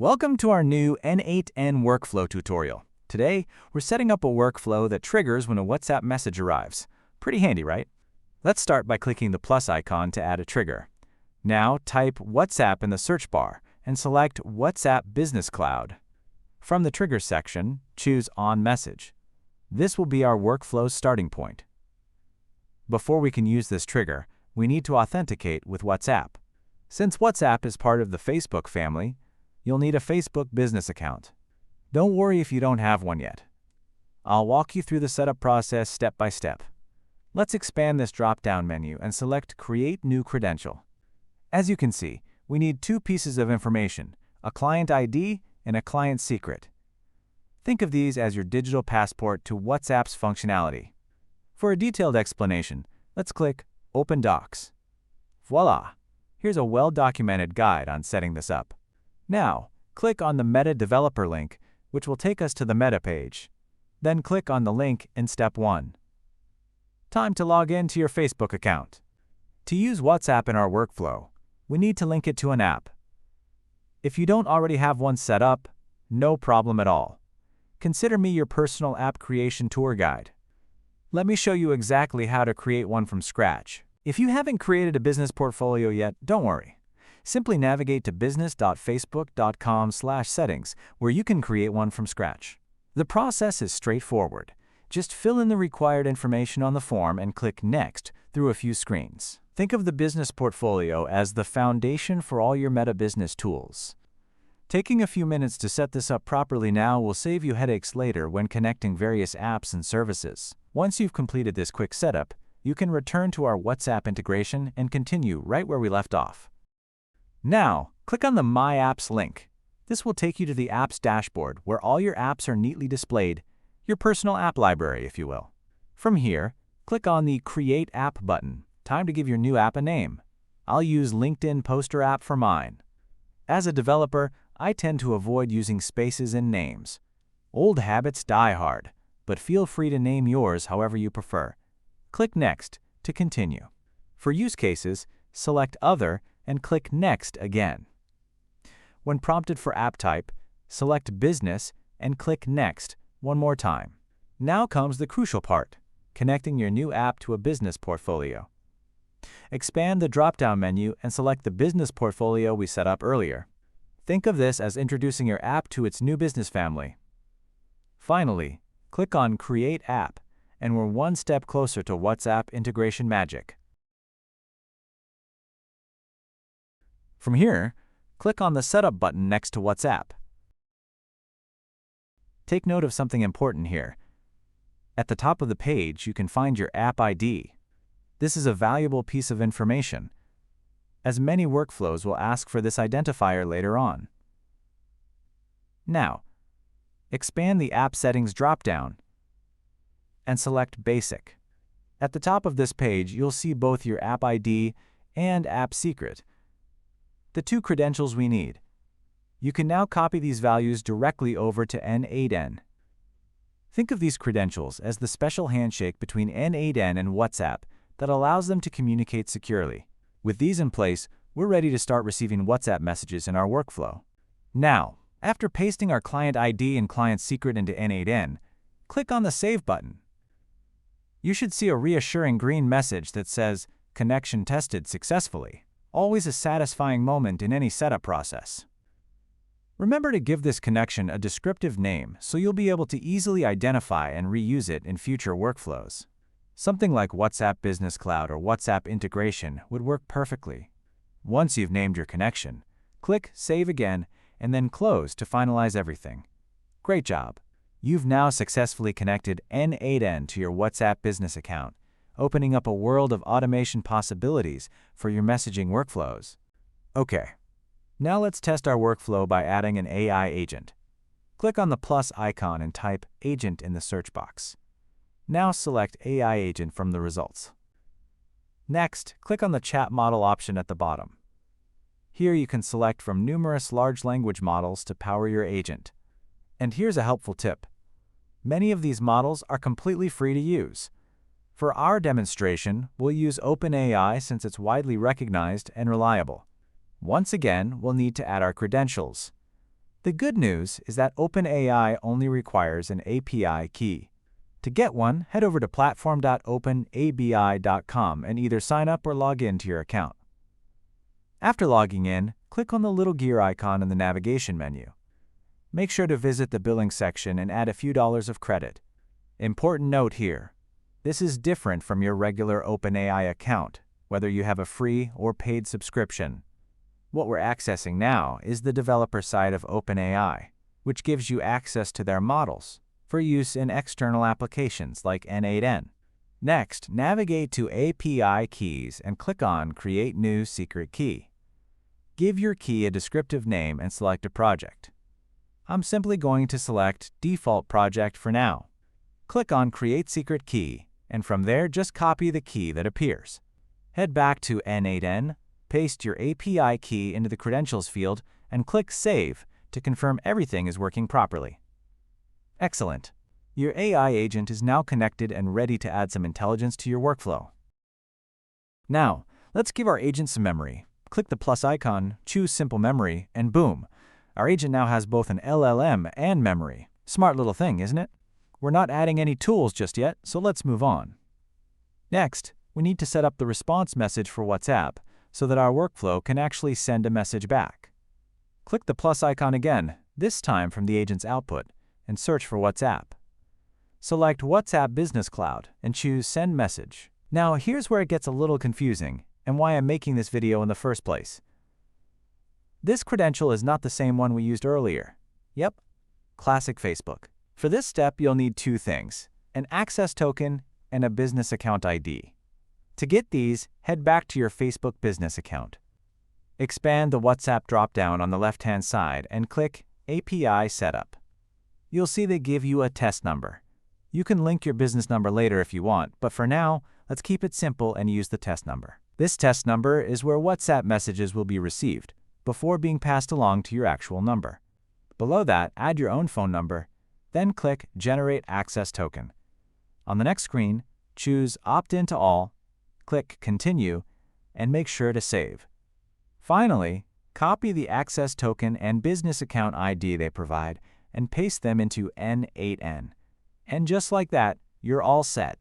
Welcome to our new n8n workflow tutorial. Today, we're setting up a workflow that triggers when a WhatsApp message arrives. Pretty handy, right? Let's start by clicking the plus icon to add a trigger. Now, type WhatsApp in the search bar and select WhatsApp Business Cloud. From the trigger section, choose On Message. This will be our workflow's starting point. Before we can use this trigger, we need to authenticate with WhatsApp. Since WhatsApp is part of the Facebook family, you'll need a Facebook business account. Don't worry if you don't have one yet. I'll walk you through the setup process step by step. Let's expand this drop-down menu and select Create New Credential. As you can see, we need two pieces of information, a client ID and a client secret. Think of these as your digital passport to WhatsApp's functionality. For a detailed explanation, let's click Open Docs. Voila! Here's a well-documented guide on setting this up. Now, click on the Meta Developer link, which will take us to the Meta page. Then click on the link in Step 1. Time to log in to your Facebook account. To use WhatsApp in our workflow, we need to link it to an app. If you don't already have one set up, no problem at all. Consider me your personal app creation tour guide. Let me show you exactly how to create one from scratch. If you haven't created a business portfolio yet, don't worry. Simply navigate to business.facebook.com/settings, where you can create one from scratch. The process is straightforward. Just fill in the required information on the form and click Next through a few screens. Think of the business portfolio as the foundation for all your Meta business tools. Taking a few minutes to set this up properly now will save you headaches later when connecting various apps and services. Once you've completed this quick setup, you can return to our WhatsApp integration and continue right where we left off. Now, click on the My Apps link. This will take you to the Apps dashboard where all your apps are neatly displayed, your personal app library, if you will. From here, click on the Create App button. Time to give your new app a name. I'll use LinkedIn Poster App for mine. As a developer, I tend to avoid using spaces in names. Old habits die hard, but feel free to name yours however you prefer. Click Next to continue. For use cases, select Other and click Next again. When prompted for app type, select Business and click Next one more time. Now comes the crucial part, connecting your new app to a business portfolio. Expand the drop-down menu and select the business portfolio we set up earlier. Think of this as introducing your app to its new business family. Finally, click on Create App, and we're one step closer to WhatsApp integration magic. From here, click on the Setup button next to WhatsApp. Take note of something important here. At the top of the page, you can find your app ID. This is a valuable piece of information, as many workflows will ask for this identifier later on. Now, expand the App Settings drop-down and select Basic. At the top of this page, you'll see both your app ID and app secret, the two credentials we need. You can now copy these values directly over to n8n. Think of these credentials as the special handshake between n8n and WhatsApp that allows them to communicate securely. With these in place, we're ready to start receiving WhatsApp messages in our workflow. Now, after pasting our client ID and client secret into n8n, click on the Save button. You should see a reassuring green message that says, Connection tested successfully. Always a satisfying moment in any setup process. Remember to give this connection a descriptive name so you'll be able to easily identify and reuse it in future workflows. Something like WhatsApp Business Cloud or WhatsApp Integration would work perfectly. Once you've named your connection, click Save again and then Close to finalize everything. Great job! You've now successfully connected n8n to your WhatsApp business account, opening up a world of automation possibilities for your messaging workflows. Okay, now let's test our workflow by adding an AI agent. Click on the plus icon and type Agent in the search box. Now select AI Agent from the results. Next, click on the Chat Model option at the bottom. Here you can select from numerous large language models to power your agent. And here's a helpful tip. Many of these models are completely free to use. For our demonstration, we'll use OpenAI since it's widely recognized and reliable. Once again, we'll need to add our credentials. The good news is that OpenAI only requires an API key. To get one, head over to platform.openabi.com and either sign up or log in to your account. After logging in, click on the little gear icon in the navigation menu. Make sure to visit the billing section and add a few dollars of credit. Important note here: this is different from your regular OpenAI account, whether you have a free or paid subscription. What we're accessing now is the developer side of OpenAI, which gives you access to their models for use in external applications like n8n. Next, navigate to API Keys and click on Create New Secret Key. Give your key a descriptive name and select a project. I'm simply going to select Default Project for now. Click on Create Secret Key, and from there just copy the key that appears. Head back to n8n, paste your API key into the Credentials field, and click Save to confirm everything is working properly. Excellent. Your AI agent is now connected and ready to add some intelligence to your workflow. Now, let's give our agent some memory. Click the plus icon, choose Simple Memory, and boom! Our agent now has both an LLM and memory. Smart little thing, isn't it? We're not adding any tools just yet, so let's move on. Next, we need to set up the response message for WhatsApp so that our workflow can actually send a message back. Click the plus icon again, this time from the agent's output, and search for WhatsApp. Select WhatsApp Business Cloud and choose Send Message. Now here's where it gets a little confusing and why I'm making this video in the first place. This credential is not the same one we used earlier. Yep, classic Facebook. For this step, you'll need two things: an access token and a business account ID. To get these, head back to your Facebook business account. Expand the WhatsApp dropdown on the left-hand side and click API Setup. You'll see they give you a test number. You can link your business number later if you want, but for now, let's keep it simple and use the test number. This test number is where WhatsApp messages will be received before being passed along to your actual number. Below that, add your own phone number, then click Generate Access Token. On the next screen, choose Opt in to All, click Continue, and make sure to save. Finally, copy the access token and business account ID they provide and paste them into n8n. And just like that, you're all set.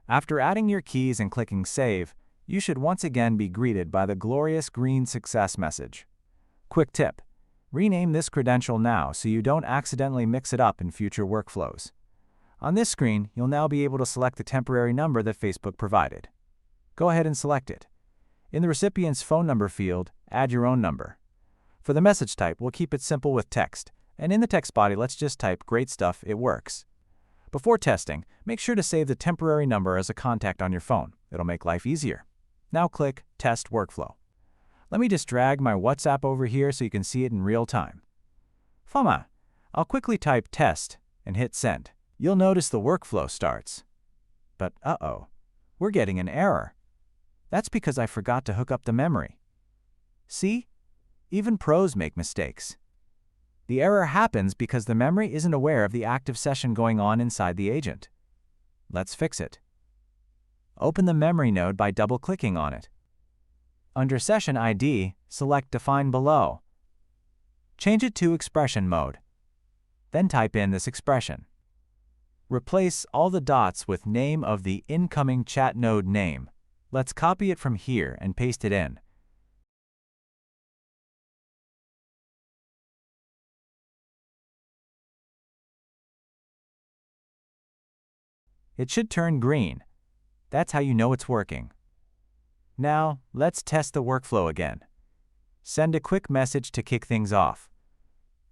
After adding your keys and clicking Save, you should once again be greeted by the glorious green success message. Quick tip: rename this credential now so you don't accidentally mix it up in future workflows. On this screen, you'll now be able to select the temporary number that Facebook provided. Go ahead and select it. In the recipient's phone number field, add your own number. For the message type, we'll keep it simple with text, and in the text body, let's just type "Great stuff, it works." Before testing, make sure to save the temporary number as a contact on your phone. It'll make life easier. Now click Test Workflow. Let me just drag my WhatsApp over here so you can see it in real time. Fama, I'll quickly type Test and hit Send. You'll notice the workflow starts. But we're getting an error. That's because I forgot to hook up the memory. See? Even pros make mistakes. The error happens because the memory isn't aware of the active session going on inside the agent. Let's fix it. Open the memory node by double-clicking on it. Under Session ID, select Define Below. Change it to Expression Mode. Then type in this expression. Replace all the dots with name of the incoming chat node name. Let's copy it from here and paste it in. It should turn green. That's how you know it's working. Now, let's test the workflow again. Send a quick message to kick things off.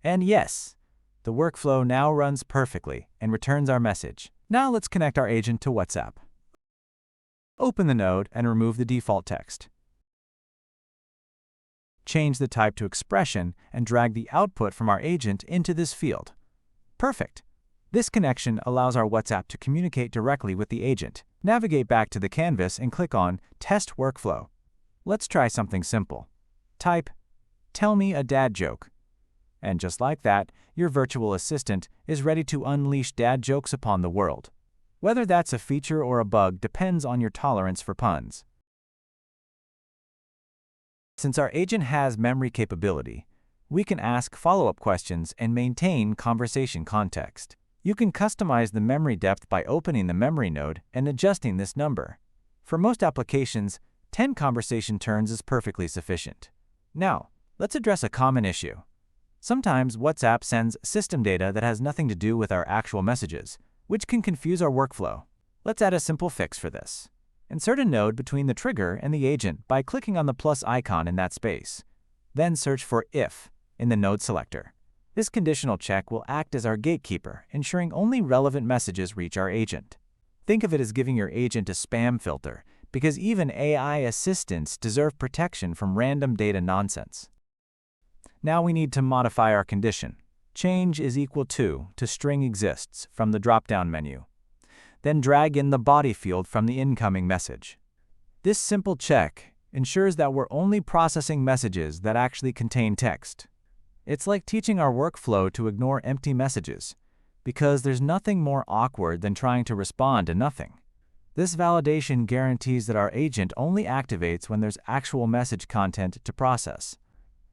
And yes, the workflow now runs perfectly and returns our message. Now let's connect our agent to WhatsApp. Open the node and remove the default text. Change the type to expression and drag the output from our agent into this field. Perfect. This connection allows our WhatsApp to communicate directly with the agent. Navigate back to the canvas and click on Test Workflow. Let's try something simple. Type, "Tell me a dad joke." And just like that, your virtual assistant is ready to unleash dad jokes upon the world. Whether that's a feature or a bug depends on your tolerance for puns. Since our agent has memory capability, We can ask follow-up questions and maintain conversation context. You can customize the memory depth by opening the memory node and adjusting this number. For most applications, 10 conversation turns is perfectly sufficient. Now, let's address a common issue. Sometimes WhatsApp sends system data that has nothing to do with our actual messages, which can confuse our workflow. Let's add a simple fix for this. Insert a node between the trigger and the agent by clicking on the plus icon in that space. Then search for if in the node selector. This conditional check will act as our gatekeeper, ensuring only relevant messages reach our agent. Think of it as giving your agent a spam filter, because even AI assistants deserve protection from random data nonsense. Now we need to modify our condition. Change is equal to string exists from the drop-down menu. Then drag in the body field from the incoming message. This simple check ensures that we're only processing messages that actually contain text. It's like teaching our workflow to ignore empty messages, because there's nothing more awkward than trying to respond to nothing. This validation guarantees that our agent only activates when there's actual message content to process.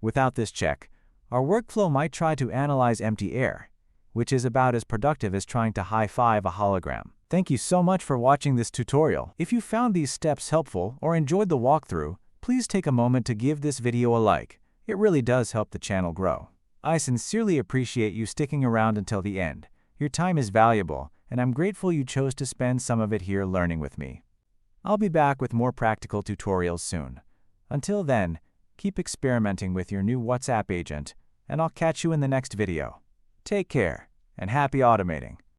Without this check, our workflow might try to analyze empty air, which is about as productive as trying to high-five a hologram. Thank you so much for watching this tutorial. If you found these steps helpful or enjoyed the walkthrough, please take a moment to give this video a like. It really does help the channel grow. I sincerely appreciate you sticking around until the end. Your time is valuable, and I'm grateful you chose to spend some of it here learning with me. I'll be back with more practical tutorials soon. Until then, keep experimenting with your new WhatsApp agent, and I'll catch you in the next video. Take care, and happy automating!